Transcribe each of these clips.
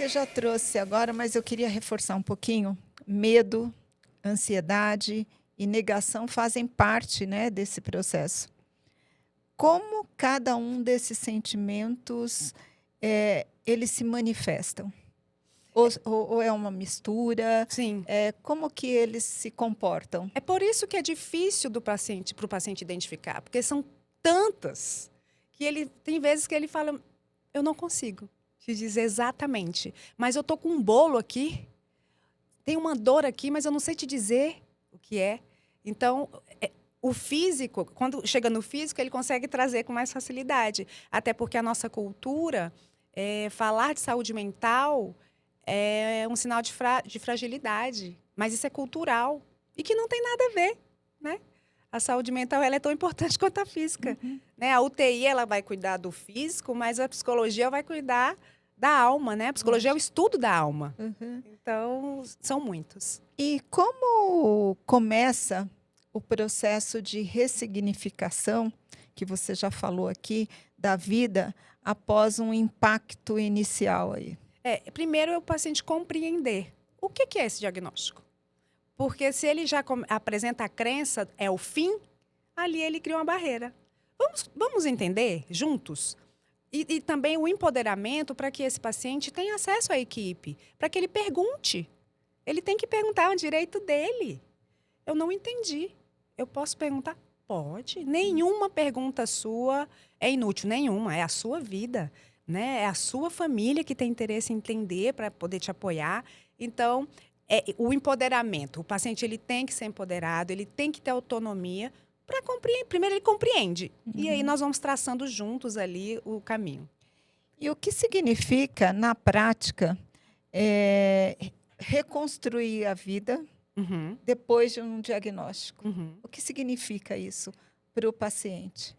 Você já trouxe agora, mas eu queria reforçar um pouquinho. Medo, ansiedade e negação fazem parte, né, desse processo. Como cada um desses sentimentos eles se manifestam? Ou é uma mistura? Sim. Como que eles se comportam? É por isso que é difícil para o paciente identificar, porque são tantas que ele tem vezes que ele fala, eu não consigo te dizer exatamente, mas eu tô com um bolo aqui, tem uma dor aqui, mas eu não sei te dizer o que é. Então, o físico, quando chega no físico, ele consegue trazer com mais facilidade, até porque a nossa cultura, falar de saúde mental é um sinal de fragilidade, mas isso é cultural e que não tem nada a ver, né? A saúde mental ela é tão importante quanto a física, né? A UTI ela vai cuidar do físico, mas a psicologia vai cuidar da alma, né? A psicologia é o estudo da alma. Então, são muitos. E como começa o processo de ressignificação, que você já falou aqui, da vida após um impacto inicial aí? Primeiro é o paciente compreender o que é esse diagnóstico. Porque se ele já apresenta a crença, é o fim, ali ele cria uma barreira. Vamos entender juntos? E também o empoderamento para que esse paciente tenha acesso à equipe, para que ele pergunte. Ele tem que perguntar, é um direito dele. Eu não entendi. Eu posso perguntar? Pode. Nenhuma pergunta sua é inútil, nenhuma. É a sua vida, né? É a sua família que tem interesse em entender para poder te apoiar. Então, o empoderamento. O paciente ele tem que ser empoderado, ele tem que ter autonomia para compreender. Primeiro ele compreende. E aí nós vamos traçando juntos ali o caminho. E o que significa, na prática, reconstruir a vida depois de um diagnóstico? O que significa isso para o paciente?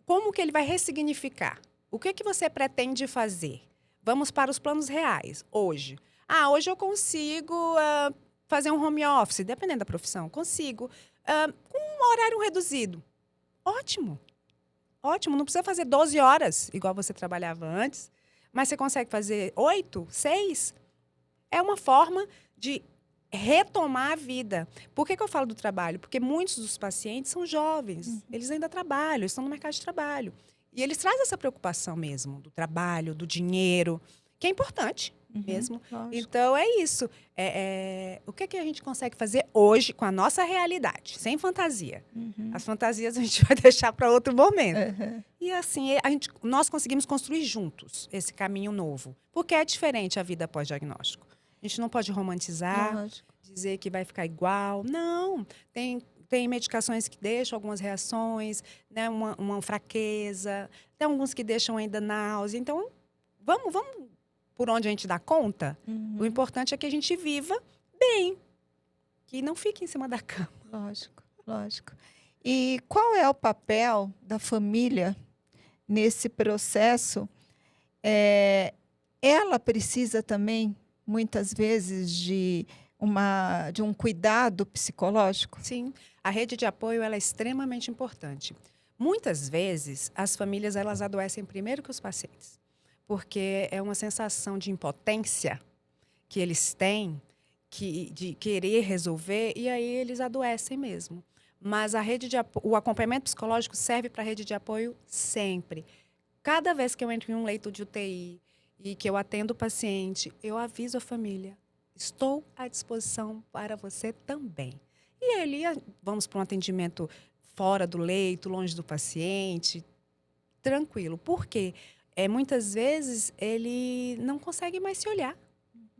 Como que ele vai ressignificar? O que você pretende fazer? Vamos para os planos reais, hoje. Hoje eu consigo fazer um home office, dependendo da profissão. Consigo. Com um horário reduzido. Ótimo. Ótimo. Não precisa fazer 12 horas, igual você trabalhava antes. Mas você consegue fazer 8, 6? É uma forma de retomar a vida. Por que eu falo do trabalho? Porque muitos dos pacientes são jovens. Eles ainda trabalham, estão no mercado de trabalho. E eles trazem essa preocupação mesmo do trabalho, do dinheiro, que é importante mesmo. Lógico. Então, é isso. O que a gente consegue fazer hoje com a nossa realidade, sem fantasia? As fantasias a gente vai deixar para outro momento. E assim, nós conseguimos construir juntos esse caminho novo. Porque é diferente a vida pós-diagnóstico. A gente não pode romantizar, dizer que vai ficar igual. Não, tem medicações que deixam algumas reações, né, uma fraqueza, tem alguns que deixam ainda náusea. Então, vamos por onde a gente dá conta. O importante é que a gente viva bem, que não fique em cima da cama. Lógico. E qual é o papel da família nesse processo? Ela precisa também, muitas vezes, de um cuidado psicológico? Sim, a rede de apoio ela é extremamente importante. Muitas vezes, as famílias elas adoecem primeiro que os pacientes, porque é uma sensação de impotência que eles têm, de querer resolver, e aí eles adoecem mesmo. Mas o acompanhamento psicológico serve para a rede de apoio sempre. Cada vez que eu entro em um leito de UTI e que eu atendo o paciente, eu aviso a família. Estou à disposição para você também. E ali vamos para um atendimento fora do leito, longe do paciente, tranquilo. Por quê? Muitas vezes ele não consegue mais se olhar.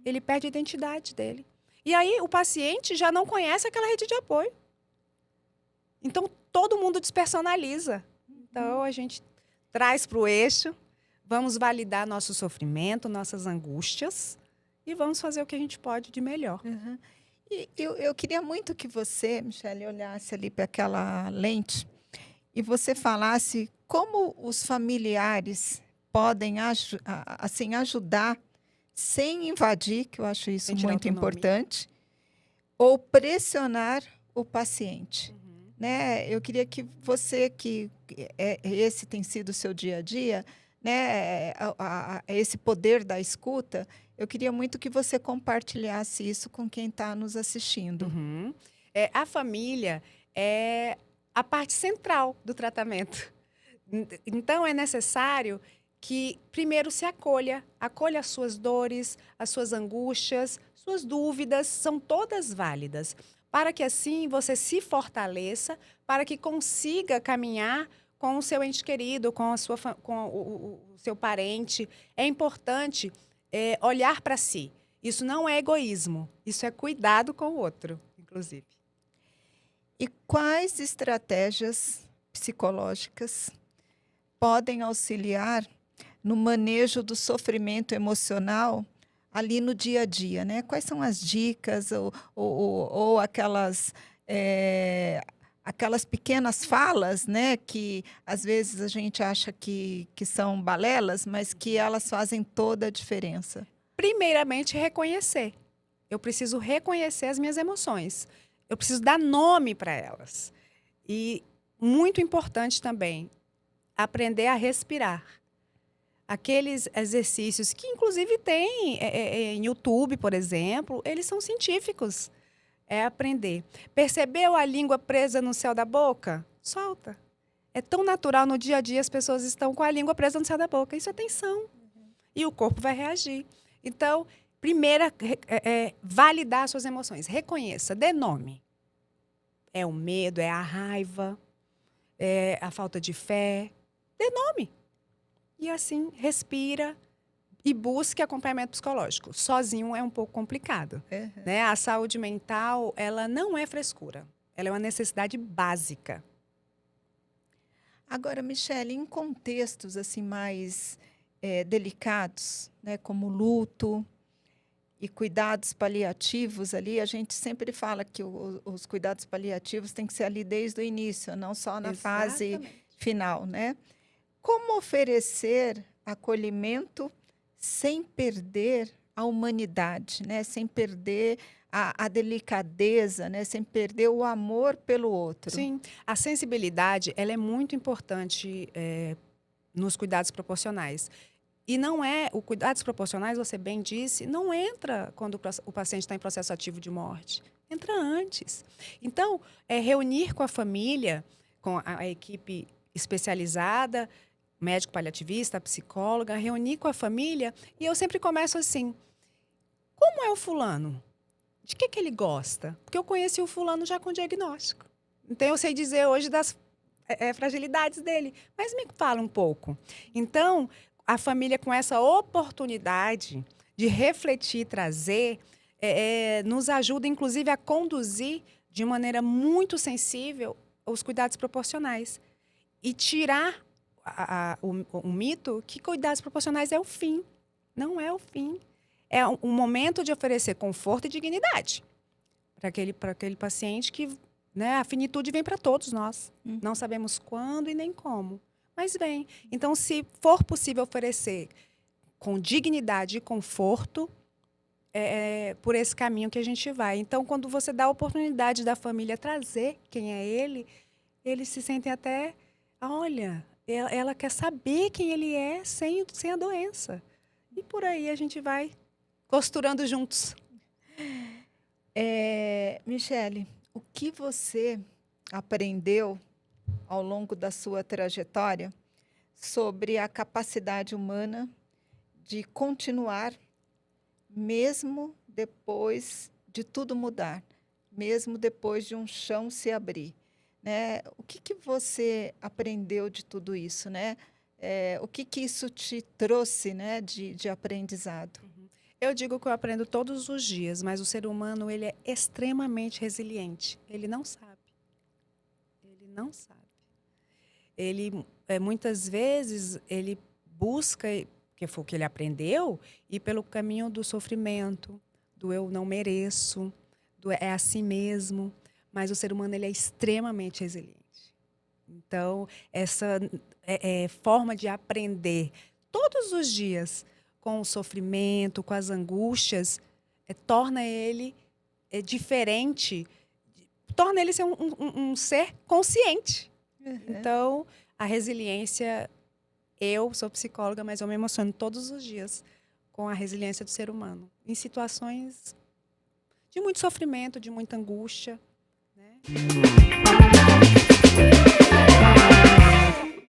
Ele perde a identidade dele. E aí o paciente já não conhece aquela rede de apoio. Então todo mundo despersonaliza. Então a gente traz para o eixo, vamos validar nosso sofrimento, nossas angústias e vamos fazer o que a gente pode de melhor. E eu queria muito que você, Michele, olhasse ali para aquela lente e você falasse como os familiares podem assim, ajudar sem invadir, que eu acho isso Sem tirar muito autonomia. importante, ou pressionar o paciente. Né? Eu queria que você, esse tem sido o seu dia a dia, né, esse poder da escuta, eu queria muito que você compartilhasse isso com quem está nos assistindo. Uhum. A família é a parte central do tratamento. Então, é necessário que primeiro se acolha as suas dores, as suas angústias, suas dúvidas, são todas válidas, para que assim você se fortaleça, para que consiga caminhar com o seu ente querido, com a sua, com o seu parente. É importante olhar para si. Isso não é egoísmo, isso é cuidado com o outro, inclusive. E quais estratégias psicológicas podem auxiliar no manejo do sofrimento emocional ali no dia a dia, né? Quais são as dicas ou aquelas pequenas falas, né? Que às vezes a gente acha que são balelas, mas que elas fazem toda a diferença. Primeiramente, reconhecer. Eu preciso reconhecer as minhas emoções. Eu preciso dar nome para elas. E, muito importante também, aprender a respirar. Aqueles exercícios que, inclusive, tem em YouTube, por exemplo, eles são científicos. É aprender. Percebeu a língua presa no céu da boca? Solta. É tão natural no dia a dia, as pessoas estão com a língua presa no céu da boca. Isso é tensão. E o corpo vai reagir. Então, primeira, validar suas emoções. Reconheça, dê nome. É o medo, é a raiva, é a falta de fé. Dê nome. E assim, respira e busque acompanhamento psicológico. Sozinho é um pouco complicado. Né? A saúde mental, ela não é frescura. Ela é uma necessidade básica. Agora, Michele, em contextos assim mais delicados, né, como luto e cuidados paliativos ali, a gente sempre fala que os cuidados paliativos têm que ser ali desde o início, não só na fase final, né? Como oferecer acolhimento sem perder a humanidade, né? Sem perder a delicadeza, né? Sem perder o amor pelo outro. Sim, a sensibilidade ela é muito importante nos cuidados proporcionais. E não é, o cuidados proporcionais, você bem disse, não entra quando o paciente está em processo ativo de morte. Entra antes. Então, reunir com a família, com a equipe especializada, médico paliativista, psicóloga, reunir com a família, e eu sempre começo assim, como é o fulano? De que ele gosta? Porque eu conheci o fulano já com diagnóstico. Então, eu sei dizer hoje das fragilidades dele. Mas me fala um pouco. Então, a família com essa oportunidade de refletir, trazer, nos ajuda, inclusive, a conduzir de maneira muito sensível os cuidados proporcionais. E tirar o mito que cuidados proporcionais é o fim. Não é o fim. É um momento de oferecer conforto e dignidade para aquele paciente que, né, a finitude vem para todos nós. Não sabemos quando e nem como, mas vem. Então, se for possível oferecer com dignidade e conforto, por esse caminho que a gente vai. Então, quando você dá a oportunidade da família trazer quem é ele, eles se sentem até, olha, ela quer saber quem ele é sem a doença. E por aí a gente vai costurando juntos. Michele, o que você aprendeu ao longo da sua trajetória sobre a capacidade humana de continuar mesmo depois de tudo mudar, mesmo depois de um chão se abrir, né? O que você aprendeu de tudo isso, né? O que isso te trouxe, né, de aprendizado? Eu digo que eu aprendo todos os dias, mas o ser humano ele é extremamente resiliente. Ele não sabe. Ele não sabe. Ele, muitas vezes, ele busca, que foi o que ele aprendeu, ir pelo caminho do sofrimento, do eu não mereço, do é assim mesmo. Mas o ser humano ele é extremamente resiliente. Então, essa forma de aprender todos os dias com o sofrimento, com as angústias, torna ele diferente, torna ele ser um ser consciente. Então, a resiliência Eu sou psicóloga, mas eu me emociono todos os dias com a resiliência do ser humano. Em situações de muito sofrimento, de muita angústia, né?